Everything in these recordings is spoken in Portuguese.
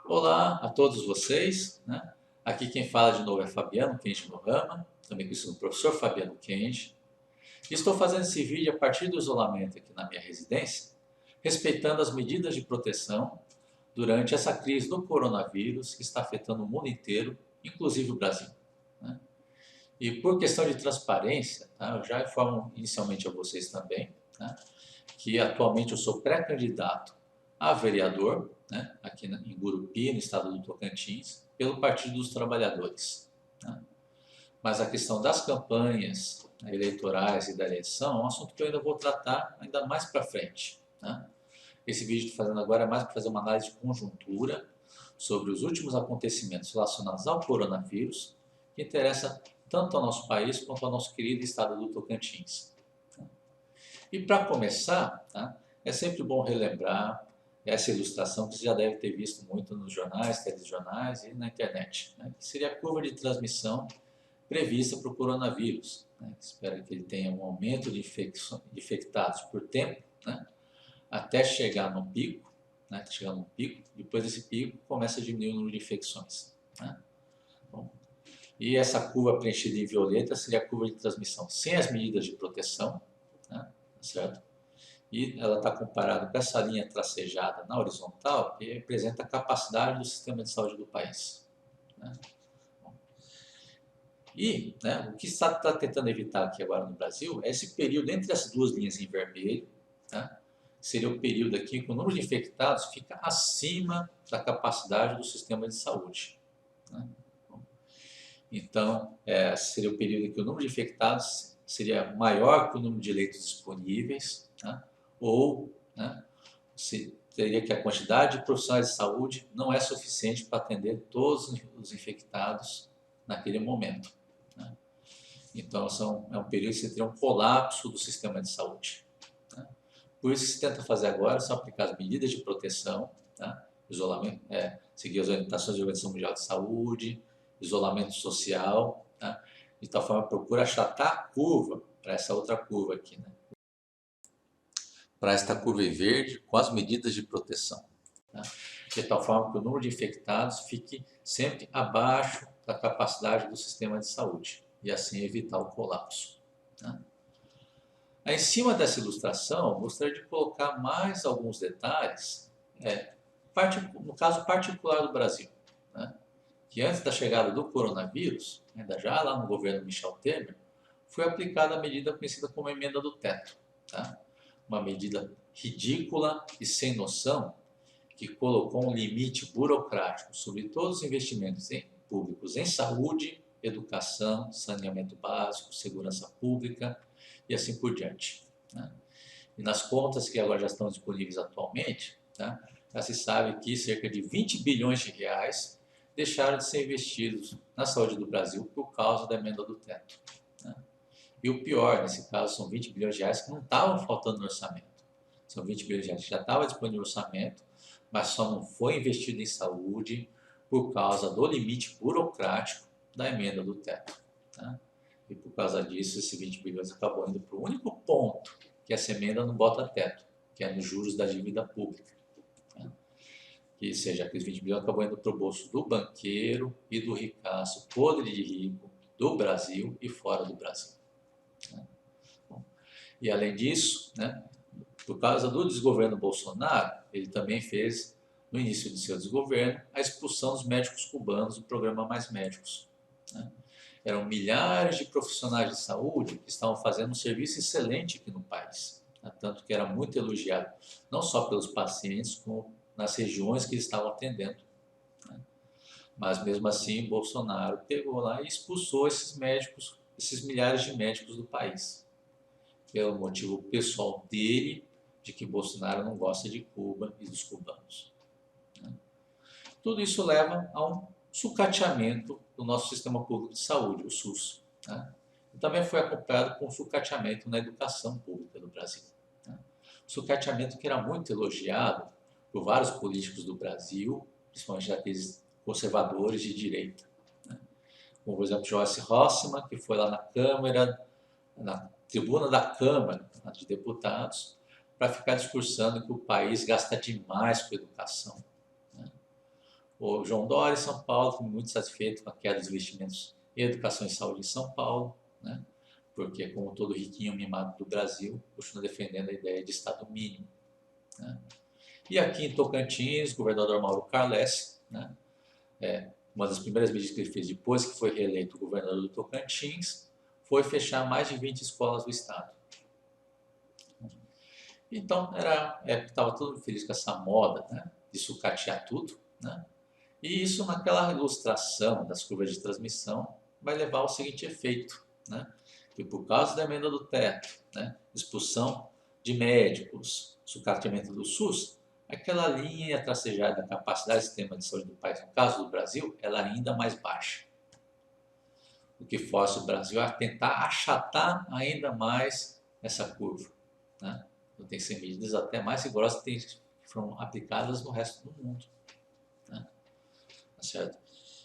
Olá a todos vocês, né? Aqui quem fala de novo é Fabiano Kenji Nohama, também conhecido como professor Fabiano Kenji. Estou fazendo esse vídeo a partir do isolamento aqui na minha residência, respeitando as medidas de proteção durante essa crise do coronavírus que está afetando o mundo inteiro, inclusive o Brasil, né? E por questão de transparência, tá? Eu já informo inicialmente a vocês também, né, que atualmente eu sou pré-candidato a vereador, né, aqui em Gurupi, no estado do Tocantins, pelo Partido dos Trabalhadores, né? Mas a questão das campanhas, né, eleitorais e da eleição é um assunto que eu ainda vou tratar ainda mais para frente, né? Esse vídeo que estou fazendo agora é mais para fazer uma análise de conjuntura sobre os últimos acontecimentos relacionados ao coronavírus, que interessa tanto ao nosso país quanto ao nosso querido estado do Tocantins. E para começar, tá, é sempre bom relembrar essa ilustração que você já deve ter visto muito nos jornais, telejornais e na internet, né, que seria a curva de transmissão prevista para o coronavírus, né, que espera que ele tenha um aumento de infectados por tempo, né, até chegar no pico, depois desse pico começa a diminuir o número de infecções, né? Bom, e essa curva preenchida em violeta seria a curva de transmissão sem as medidas de proteção, né, certo? E ela está comparada com essa linha tracejada na horizontal, que representa a capacidade do sistema de saúde do país, né? E, né, o que está tentando evitar aqui agora no Brasil é esse período entre as duas linhas em vermelho, tá? Seria o período aqui que o número de infectados fica acima da capacidade do sistema de saúde, né? Então, seria o período em que o número de infectados seria maior que o número de leitos disponíveis, né? Ou, né, se teria que a quantidade de profissionais de saúde não é suficiente para atender todos os infectados naquele momento, né? Então, é um período que você teria um colapso do sistema de saúde, né? Por isso que se tenta fazer agora são aplicar as medidas de proteção, tá? Isolamento, seguir as orientações da Organização Mundial de Saúde, isolamento social, tá? De tal forma procura achatar a curva para essa outra curva aqui, né? Para esta curva em verde com as medidas de proteção, tá? De tal forma que o número de infectados fique sempre abaixo da capacidade do sistema de saúde e assim evitar o colapso, tá? Aí, em cima dessa ilustração, gostaria de colocar mais alguns detalhes, no caso particular do Brasil, né? Que antes da chegada do coronavírus, ainda já lá no governo Michel Temer, foi aplicada a medida conhecida como emenda do teto, tá? Uma medida ridícula e sem noção que colocou um limite burocrático sobre todos os investimentos públicos em saúde, educação, saneamento básico, segurança pública e assim por diante, né? E nas contas que agora já estão disponíveis atualmente, tá, já se sabe que cerca de 20 bilhões de reais deixaram de ser investidos na saúde do Brasil por causa da emenda do teto, né? E o pior, nesse caso, são 20 bilhões de reais que não estavam faltando no orçamento. São 20 bilhões de reais que já estava disponível no orçamento, mas só não foi investido em saúde por causa do limite burocrático da emenda do teto, tá? E por causa disso, esses 20 bilhões acabou indo para o único ponto que essa emenda não bota teto, que é nos juros da dívida pública, tá? Que seja, aqueles 20 bilhões acabou indo para o bolso do banqueiro e do ricaço podre de rico do Brasil e fora do Brasil, né? Bom, e além disso, né, por causa do desgoverno Bolsonaro, ele também fez, no início do seu desgoverno, a expulsão dos médicos cubanos do programa Mais Médicos, né? Eram milhares de profissionais de saúde que estavam fazendo um serviço excelente aqui no país, né? Tanto que era muito elogiado, não só pelos pacientes, como nas regiões que eles estavam atendendo, né? Mas mesmo assim, Bolsonaro pegou lá e expulsou esses médicos, esses milhares de médicos do país, pelo motivo pessoal dele, de que Bolsonaro não gosta de Cuba e dos cubanos, né? Tudo isso leva a um sucateamento do nosso sistema público de saúde, o SUS, né? E também foi acompanhado com um sucateamento na educação pública do Brasil, né? Sucateamento que era muito elogiado por vários políticos do Brasil, principalmente daqueles conservadores de direita, né? Como, por exemplo, Joyce Rossmann, que foi lá na Câmara, na tribuna da Câmara de Deputados, para ficar discursando que o país gasta demais com educação, né? O João Dória em São Paulo foi muito satisfeito com a queda dos investimentos em educação e saúde em São Paulo, né? Porque, como todo riquinho mimado do Brasil, continua defendendo a ideia de Estado mínimo, né? E aqui em Tocantins, o governador Mauro Carles, né? Uma das primeiras medidas que ele fez depois que foi reeleito governador do Tocantins foi fechar mais de 20 escolas do estado. Então, estava todo feliz com essa moda, né, de sucatear tudo, né? E isso, naquela ilustração das curvas de transmissão, vai levar ao seguinte efeito, né? Que por causa da emenda do teto, né, expulsão de médicos, sucateamento do SUS, aquela linha tracejada da capacidade do sistema de saúde do país, no caso do Brasil, ela é ainda mais baixa. O que força o Brasil a tentar achatar ainda mais essa curva, né? Então, tem que ser medidas até mais rigorosas que foram aplicadas no resto do mundo, né? Tá certo?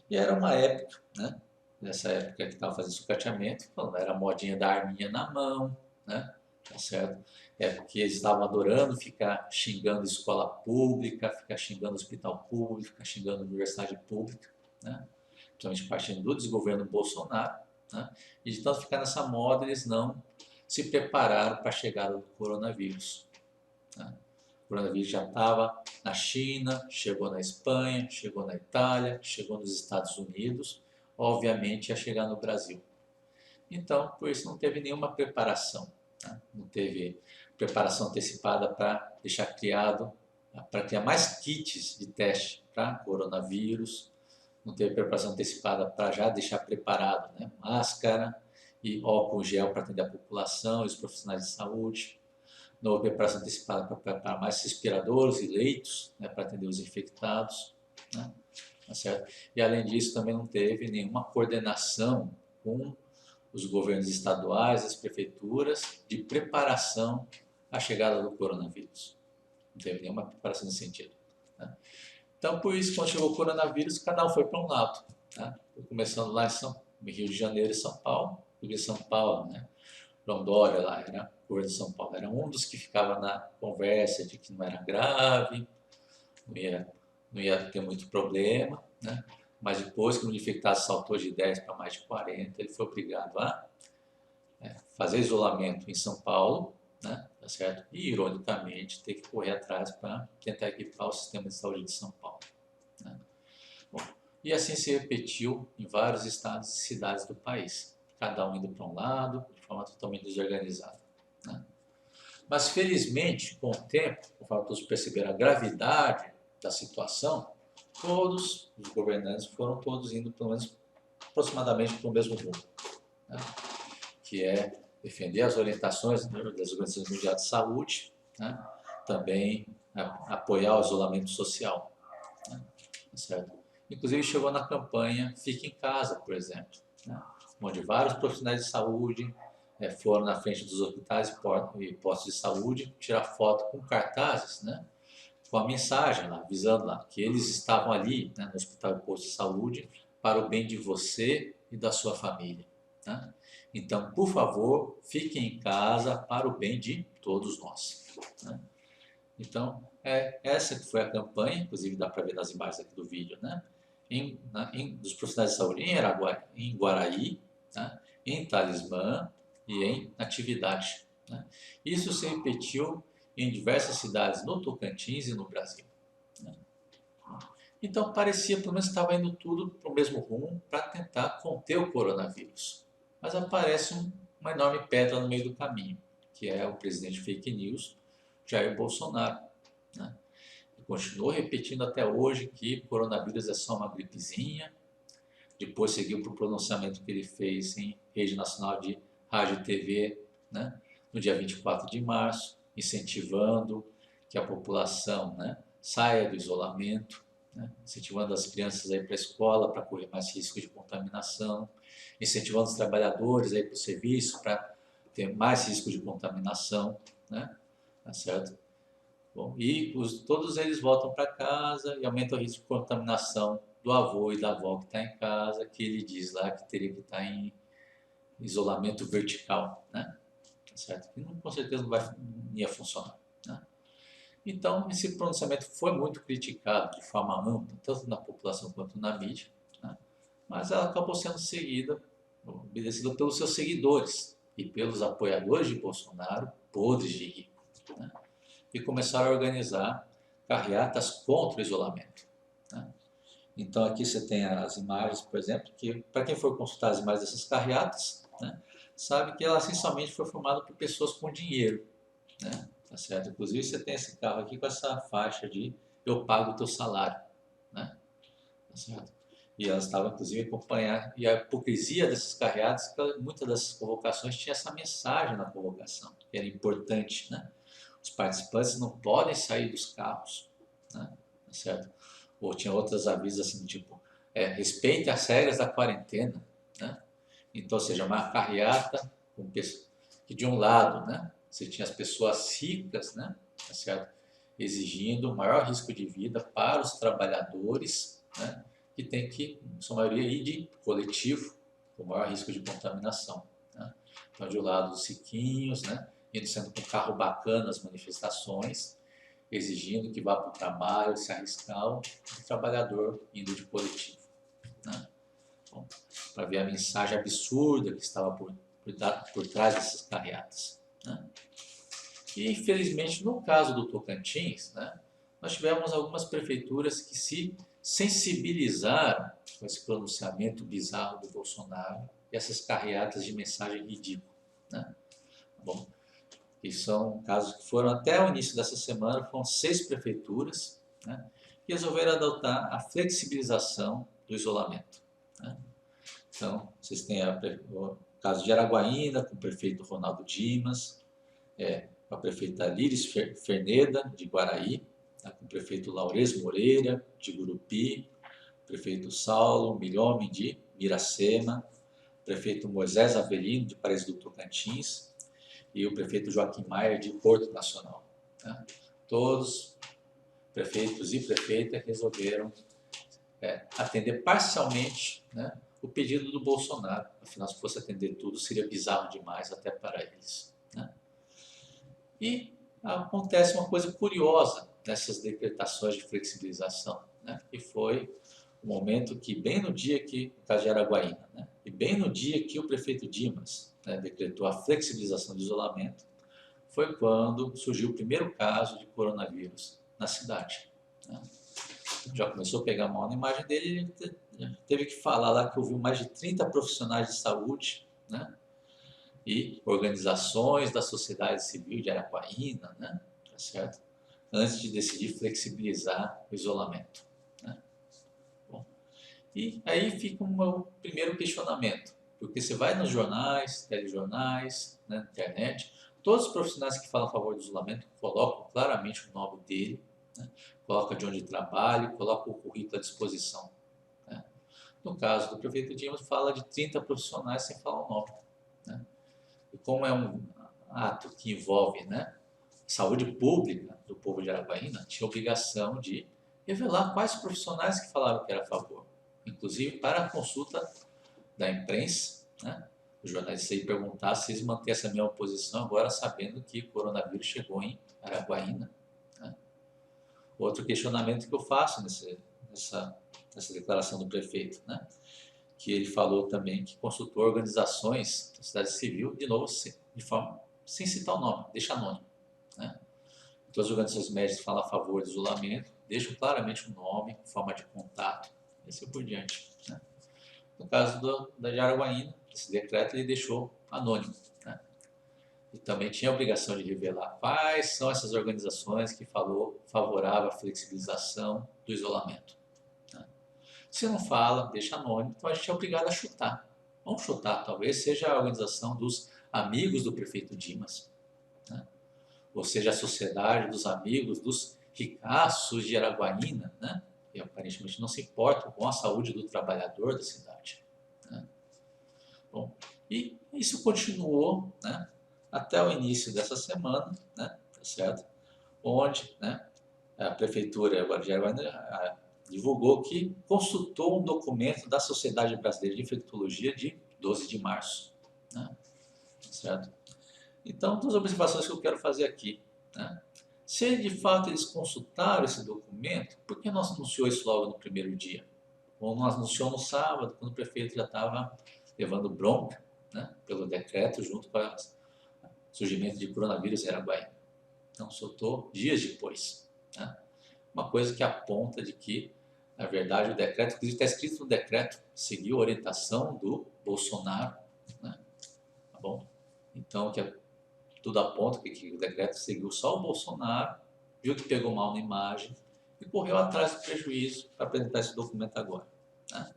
E era uma época, né? Nessa época que estava fazendo sucateamento, quando era a modinha da arminha na mão, né? Tá certo? É porque eles estavam adorando ficar xingando escola pública, ficar xingando hospital público, ficar xingando universidade pública, né? Principalmente partindo do desgoverno Bolsonaro, né? E de tanto ficar nessa moda, eles não se prepararam para a chegada do coronavírus, né? O coronavírus já estava na China, chegou na Espanha, chegou na Itália, chegou nos Estados Unidos, obviamente ia chegar no Brasil. Então, por isso não teve nenhuma preparação, né? Não teve preparação antecipada para deixar criado, para criar mais kits de teste para coronavírus, não teve preparação antecipada para já deixar preparado, né, máscara e álcool gel para atender a população e os profissionais de saúde. Não houve preparação antecipada para preparar mais respiradores e leitos, né, para atender os infectados, né, tá certo? E além disso também não teve nenhuma coordenação com os governos estaduais, as prefeituras, de preparação à chegada do coronavírus. Não teve nenhuma preparação nesse sentido, né? Então, por isso, quando chegou o coronavírus, cada um foi para um lado, tá? Começando lá em Rio de Janeiro e São Paulo. Rio de São Paulo, né? João Dória lá, era o governo de São Paulo, era um dos que ficava na conversa de que não era grave, não ia ter muito problema, né? Mas depois que o infectado saltou de 10 para mais de 40, ele foi obrigado a fazer isolamento em São Paulo, né? Tá certo? E, ironicamente, ter que correr atrás para tentar equipar o sistema de saúde de São Paulo, né? Bom, e assim se repetiu em vários estados e cidades do país, cada um indo para um lado, de forma totalmente desorganizada, né? Mas, felizmente, com o tempo, conforme todos perceberam a gravidade da situação, todos os governantes foram todos indo, pelo menos, aproximadamente para o mesmo rumo, né? Que é defender as orientações das Organizações Mundiais de Saúde, né? Também apoiar o isolamento social, né? Certo? Inclusive chegou na campanha Fique em Casa, por exemplo, né? Onde vários profissionais de saúde foram na frente dos hospitais e postos de saúde tirar foto com cartazes, né? Com a mensagem lá, avisando lá que eles estavam ali, né, no hospital e posto de saúde para o bem de você e da sua família, né? Então, por favor, fiquem em casa para o bem de todos nós, né? Então, essa que foi a campanha, inclusive dá para ver nas imagens aqui do vídeo, né? Dos profissionais de saúde em Guaraí, né? Em Talismã e em Natividade, né? Isso se repetiu em diversas cidades no Tocantins e no Brasil, né? Então, parecia, pelo menos, que estava indo tudo para o mesmo rumo para tentar conter o coronavírus. Mas aparece uma enorme pedra no meio do caminho, que é o presidente fake news, Jair Bolsonaro, né? Ele continuou repetindo até hoje que coronavírus é só uma gripezinha. Depois seguiu para o pronunciamento que ele fez em Rede Nacional de Rádio e TV, né, no dia 24 de março, incentivando que a população, né, saia do isolamento, né, incentivando as crianças a ir para a escola para correr mais risco de contaminação, incentivando os trabalhadores a ir para o serviço para ter mais risco de contaminação, né, tá certo? Bom, e todos eles voltam para casa e aumenta o risco de contaminação do avô e da avó que está em casa, que ele diz lá que teria que estar em isolamento vertical, né? Tá certo? Que com certeza não ia funcionar, né? Então, esse pronunciamento foi muito criticado de forma ampla, tanto na população quanto na mídia, né? Mas ela acabou sendo seguida, obedecida pelos seus seguidores e pelos apoiadores de Bolsonaro, podres de rico, né? E começaram a organizar carreatas contra o isolamento, né? Então aqui você tem as imagens, por exemplo, que para quem for consultar as imagens dessas carreatas, né, sabe que ela essencialmente foi formada por pessoas com dinheiro, né? Tá certo? Inclusive você tem esse carro aqui com essa faixa de eu pago o teu salário, né? Tá certo? E elas estavam inclusive acompanhar, e a hipocrisia dessas carreatas, que muitas dessas convocações tinha essa mensagem na convocação, que era importante, né? Os participantes não podem sair dos carros, né? Tá certo? Ou tinha outros avisos assim, tipo, respeite as regras da quarentena, né? Então, ou seja, uma carreata com que de um lado, né, você tinha as pessoas ricas, né, tá certo? Exigindo maior risco de vida para os trabalhadores, né, que tem que, em sua maioria, ir de coletivo, com maior risco de contaminação, né? Então, de um lado, os riquinhos, né, indo sendo com carro bacana as manifestações, exigindo que vá para o trabalho, se arriscar, o trabalhador indo de coletivo, né? Para ver a mensagem absurda que estava por trás dessas carreatas, né? E, infelizmente, no caso do Tocantins, né, nós tivemos algumas prefeituras que se sensibilizaram com esse pronunciamento bizarro do Bolsonaro e essas carreatas de mensagem ridícula, né? Bom, e são casos que foram até o início dessa semana, foram 6 prefeituras, né, que resolveram adotar a flexibilização do isolamento, né? Então, vocês têm o caso de Araguaína, com o prefeito Ronaldo Dimas, com a prefeita Líris Ferneda, de Guaraí, tá, com o prefeito Laures Moreira, de Gurupi, prefeito Saulo Milhomem, de Miracema, prefeito Moisés Avelino, de Paredes do Tocantins, e o prefeito Joaquim Maia, de Porto Nacional, tá? Todos, prefeitos e prefeitas, resolveram atender parcialmente, né, o pedido do Bolsonaro. Afinal, se fosse atender tudo, seria bizarro demais até para eles, né? E acontece uma coisa curiosa nessas decretações de flexibilização, né, que foi o momento que, bem no dia que, no caso de Araguaína, né, e bem no dia que o prefeito Dimas, né, decretou a flexibilização do isolamento, foi quando surgiu o primeiro caso de coronavírus na cidade, né? Já começou a pegar mal na imagem dele, ele teve que falar lá que ouviu mais de 30 profissionais de saúde, né, e organizações da sociedade civil de Araguaína, né, tá certo? Antes de decidir flexibilizar o isolamento, né? Bom, e aí fica o meu primeiro questionamento, porque você vai nos jornais, telejornais, né, na internet, todos os profissionais que falam a favor do isolamento colocam claramente o nome dele, né, coloca de onde trabalha, coloca o currículo à disposição, né? No caso do prefeito Dimas, fala de 30 profissionais sem falar o nome, né? E como é um ato que envolve, né, saúde pública do povo de Araguaína, tinha obrigação de revelar quais profissionais que falaram que era a favor, inclusive para a consulta da imprensa, né? Os jornalistas aí perguntar se eles mantêm essa mesma posição agora, sabendo que o coronavírus chegou em Araguaína, né? Outro questionamento que eu faço nessa declaração do prefeito, né, que ele falou também que consultou organizações da sociedade civil, de novo, de forma sem citar o nome, deixa anônimo, né? Todas as organizações médicas falam a favor do isolamento, deixam claramente o nome, forma de contato, e assim por diante, né? No caso da de Araguaína, esse decreto ele deixou anônimo, né? E também tinha a obrigação de revelar quais são essas organizações que falou favorável à flexibilização do isolamento, né? Se não fala, deixa anônimo, então a gente é obrigado a chutar. Vamos chutar, talvez seja a organização dos amigos do prefeito Dimas, né? Ou seja, a sociedade dos amigos dos ricaços de Araguaína, né, que aparentemente não se importam com a saúde do trabalhador da cidade, né? Bom, e isso continuou, né, até o início dessa semana, né, tá certo? Onde, né, a prefeitura agora de Araguaína divulgou que consultou um documento da Sociedade Brasileira de Infectologia de 12 de março, né, certo? Então, duas observações que eu quero fazer aqui, né? Se de fato eles consultaram esse documento, por que não anunciou isso logo no primeiro dia? Ou não anunciou no sábado, quando o prefeito já estava levando bronca, né, pelo decreto junto com o surgimento de coronavírus em Araguaína. Então soltou dias depois. Né? Uma coisa que aponta de que, na verdade, o decreto, inclusive está escrito no decreto, seguiu a orientação do Bolsonaro. Né? Tá bom? Então, tudo aponta que o decreto seguiu só o Bolsonaro, viu que pegou mal na imagem e correu atrás do prejuízo para apresentar esse documento agora. Né?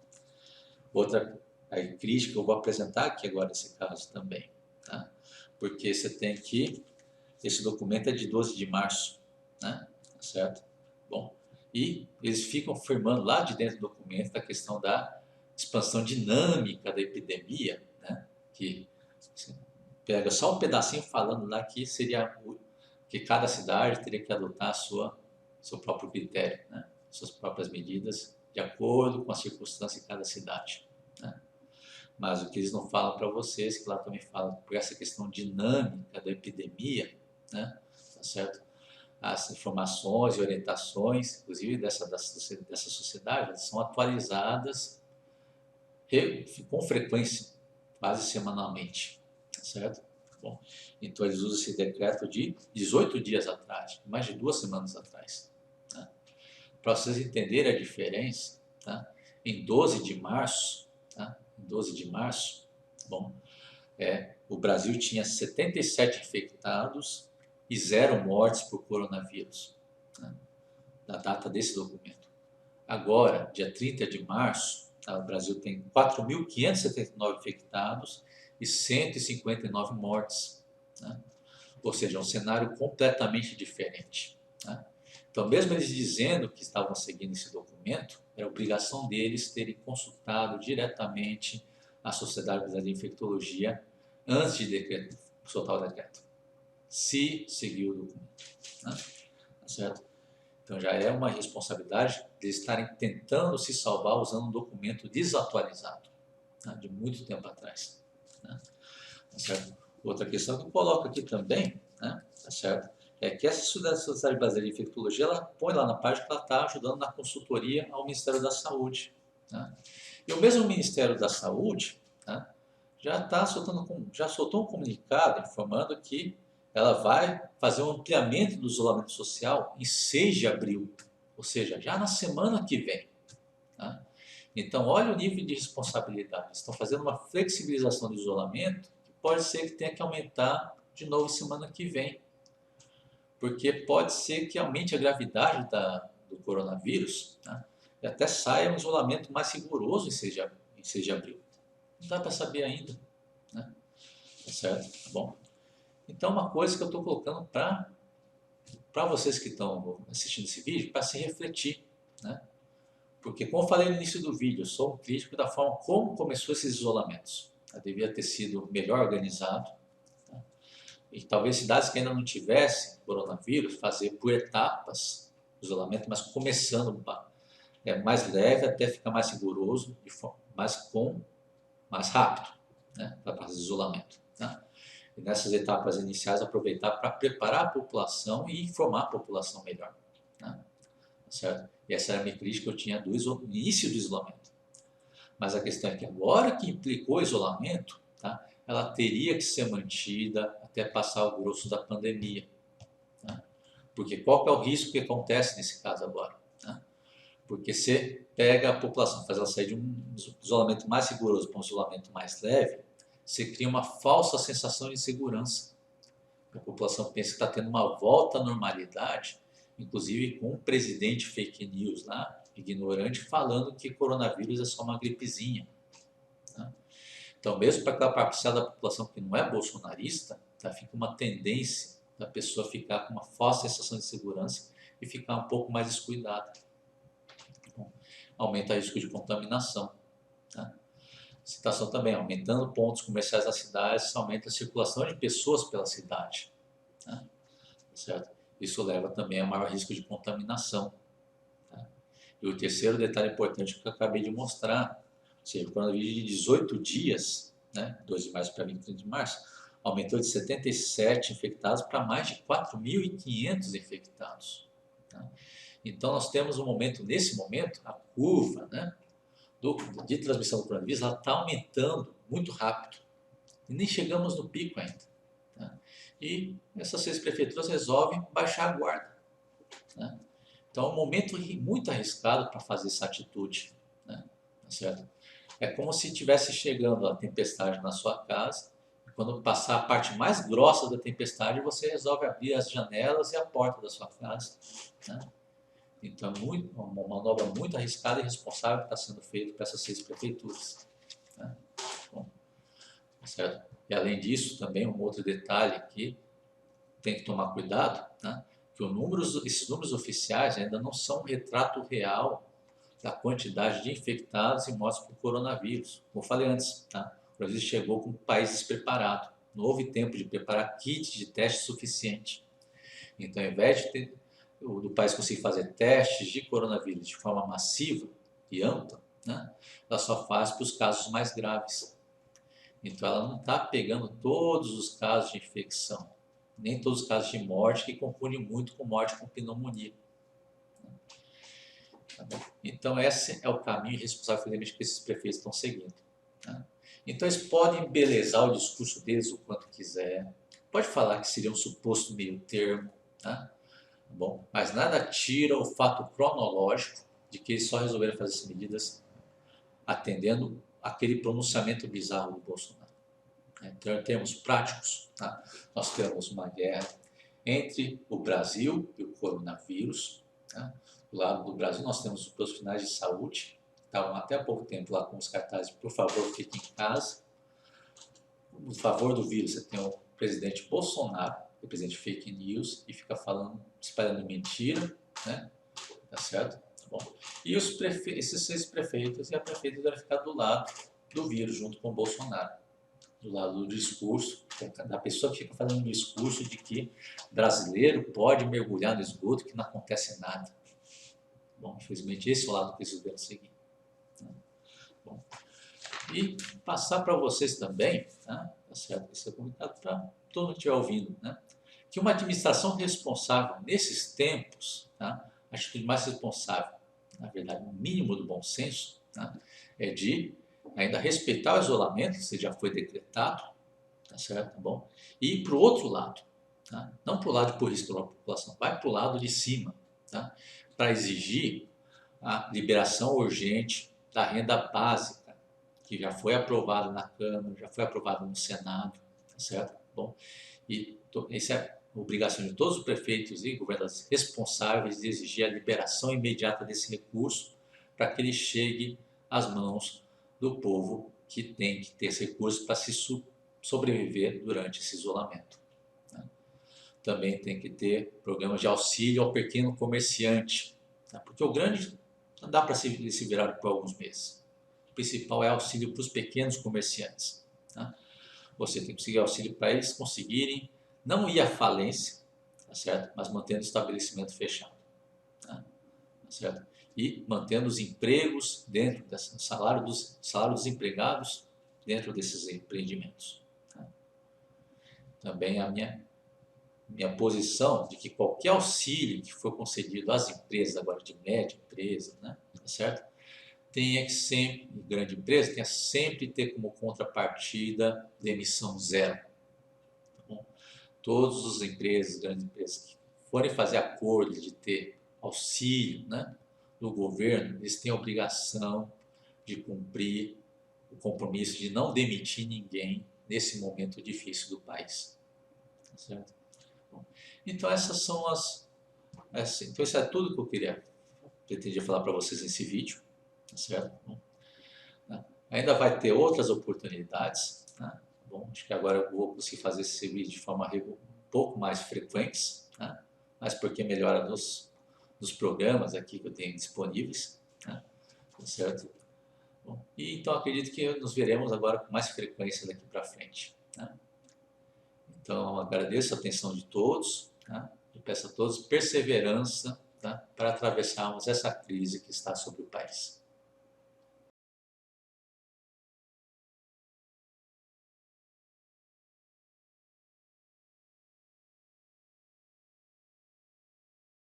Outra crítica eu vou apresentar aqui agora nesse caso também. Tá? Porque você tem que... Esse documento é de 12 de março, né? Tá certo? Bom, e eles ficam afirmando lá de dentro do documento a questão da expansão dinâmica da epidemia, né? Que assim, pega só um pedacinho falando lá que seria que cada cidade teria que adotar seu próprio critério, né? Suas próprias medidas de acordo com a circunstância de cada cidade. Né? Mas o que eles não falam para vocês, que lá também falam por essa questão dinâmica da epidemia, né? Tá certo? As informações e orientações, inclusive dessa sociedade, são atualizadas com frequência, quase semanalmente, tá certo? Bom, então eles usam esse decreto de 18 dias atrás, mais de 2 semanas atrás. Tá? Para vocês entenderem a diferença, tá? Em 12 de março, tá? Em 12 de março, bom, o Brasil tinha 77 infectados e 0 mortes por coronavírus, né? Da data desse documento. Agora, dia 30 de março, tá? O Brasil tem 4.579 infectados e 159 mortes. Né? Ou seja, é um cenário completamente diferente. Né? Então, mesmo eles dizendo que estavam seguindo esse documento, é obrigação deles terem consultado diretamente a Sociedade Brasileira de Infectologia antes de soltar o decreto. Se seguir o documento. Né? Tá certo? Então já é uma responsabilidade de estarem tentando se salvar usando um documento desatualizado, né? De muito tempo atrás. Né? Tá certo? Outra questão que eu coloco aqui também, né? Tá certo? É que essa Sociedade Brasileira de Infectologia, ela põe lá na página que ela está ajudando na consultoria ao Ministério da Saúde. Né? E o mesmo Ministério da Saúde, né, já soltou um comunicado informando que ela vai fazer um ampliamento do isolamento social em 6 de abril, ou seja, já na semana que vem. Tá? Então, olha o nível de responsabilidade. Estão fazendo uma flexibilização do isolamento que pode ser que tenha que aumentar de novo semana que vem. Porque pode ser que aumente a gravidade do coronavírus, tá? E até saia um isolamento mais rigoroso em 6 de abril. Não dá para saber ainda. Né? Tá certo? Tá bom? Então, uma coisa que eu estou colocando para vocês que estão assistindo esse vídeo, para se refletir. Né? Porque, como eu falei no início do vídeo, eu sou um crítico da forma como começou esses isolamentos. Devia ter sido melhor organizado. Tá? E talvez cidades que ainda não tivessem coronavírus, fazer por etapas o isolamento, mas começando mais leve até ficar mais rigoroso, mais rápido, né? Para fazer isolamento. Tá? E nessas etapas iniciais aproveitar para preparar a população e informar a população melhor. Né? Certo? E essa era a minha crítica que eu tinha do início do isolamento. Mas a questão é que agora que implicou isolamento, tá? Ela teria que ser mantida até passar o grosso da pandemia. Tá? Porque qual que é o risco que acontece nesse caso agora? Tá? Porque você pega a população, faz ela sair de um isolamento mais rigoroso para um isolamento mais leve, você cria uma falsa sensação de segurança. A população pensa que está tendo uma volta à normalidade, inclusive com um presidente fake news lá, ignorante, falando que coronavírus é só uma gripezinha. Tá? Então, mesmo para aquela parcela da população que não é bolsonarista, tá, fica uma tendência da pessoa ficar com uma falsa sensação de segurança e ficar um pouco mais descuidada. Bom, aumenta o risco de contaminação. Tá? Situação também, aumentando pontos comerciais das cidades, aumenta a circulação de pessoas pela cidade. Tá? Certo? Isso leva também a maior risco de contaminação. Tá? E o terceiro detalhe importante que eu acabei de mostrar, ou seja, o coronavírus de 18 dias, né, 2 de março para 23 de março, aumentou de 77 infectados para mais de 4.500 infectados. Tá? Então, nós temos um momento, nesse momento, a curva, né, de transmissão do coronavírus está aumentando muito rápido. E nem chegamos no pico ainda. Tá? E essas 6 prefeituras resolvem baixar a guarda. Né? Então, é um momento muito arriscado para fazer essa atitude. Né? Tá certo? É como se estivesse chegando a tempestade na sua casa, e quando passar a parte mais grossa da tempestade, você resolve abrir as janelas e a porta da sua casa. Né? Então, uma manobra muito arriscada e responsável que está sendo feita para essas 6 prefeituras. Né? Bom, certo? E além disso, também um outro detalhe que tem que tomar cuidado, né? Que esses números oficiais ainda não são um retrato real da quantidade de infectados e mortos por coronavírus. Como eu falei antes, tá? O Brasil chegou com um país despreparado. Não houve tempo de preparar kits de teste suficiente. Então, ao invés do país conseguir fazer testes de coronavírus de forma massiva e ampla, né? Ela só faz para os casos mais graves. Então, ela não está pegando todos os casos de infecção, nem todos os casos de morte, que confundem muito com morte com pneumonia. Tá bom? Então, esse é o caminho responsável que esses prefeitos estão seguindo. Tá? Então, eles podem embelezar o discurso deles o quanto quiser, pode falar que seria um suposto meio termo, tá? Bom, mas nada tira o fato cronológico de que eles só resolveram fazer essas medidas atendendo aquele pronunciamento bizarro do Bolsonaro. Então, em termos práticos, tá? Nós temos uma guerra entre o Brasil e o coronavírus. Tá? Do lado do Brasil, nós temos os profissionais de saúde, que estavam até há pouco tempo lá com os cartazes, por favor, fique em casa. No favor do vírus, você tem o presidente Bolsonaro, o presidente fake news, e fica falando, espalhando mentira, né? Tá certo? Tá bom? E esses 6 prefeitos e a prefeita devem ficar do lado do vírus, junto com o Bolsonaro. Do lado do discurso, da pessoa que fica fazendo um discurso de que brasileiro pode mergulhar no esgoto, que não acontece nada. Bom, infelizmente esse é o lado que eles devem seguir. Bom, e passar para vocês também, tá certo? Isso é comunicado para todo mundo que estiver ouvindo, né? Que uma administração responsável nesses tempos, tá? A atitude mais responsável, na verdade, o mínimo do bom senso, tá? É de ainda respeitar o isolamento, que já foi decretado, tá certo? Tá bom? E ir para o outro lado, tá? Não para o lado de pôr risco para a população, vai para o lado de cima, tá? Para exigir a liberação urgente da renda básica, que já foi aprovado na Câmara, já foi aprovado no Senado, tá certo? Bom, e essa é a obrigação de todos os prefeitos e governadores responsáveis de exigir a liberação imediata desse recurso para que ele chegue às mãos do povo que tem que ter esse recurso para se sobreviver durante esse isolamento. Né? Também tem que ter programas de auxílio ao pequeno comerciante, tá? Porque o grande não dá para se virar por alguns meses. O principal é auxílio para os pequenos comerciantes. Tá? Você tem que conseguir auxílio para eles conseguirem não ir à falência, tá certo? Mas mantendo o estabelecimento fechado. Tá certo? E mantendo os empregos dentro desse salário dos empregados dentro desses empreendimentos. Tá? Também a minha posição de que qualquer auxílio que for concedido às empresas, agora de média empresa, né, tá certo? Tenha que sempre, grande empresa, tenha sempre ter como contrapartida demissão zero. Tá bom? Todas as empresas, grandes empresas que forem fazer acordos de ter auxílio, né, do governo, eles têm a obrigação de cumprir o compromisso de não demitir ninguém nesse momento difícil do país. Tá certo? Bom, então essas são então isso é tudo que eu pretendia falar para vocês nesse vídeo. Tá certo? Bom, né? Ainda vai ter outras oportunidades. Né? Bom, acho que agora eu vou conseguir fazer esse vídeo de forma um pouco mais frequente, né? Mas porque melhora nos programas aqui que eu tenho disponíveis. Né? Tá certo? Bom, e então acredito que nos veremos agora com mais frequência daqui para frente. Né? Então agradeço a atenção de todos, tá? E peço a todos perseverança, tá? Para atravessarmos essa crise que está sobre o país.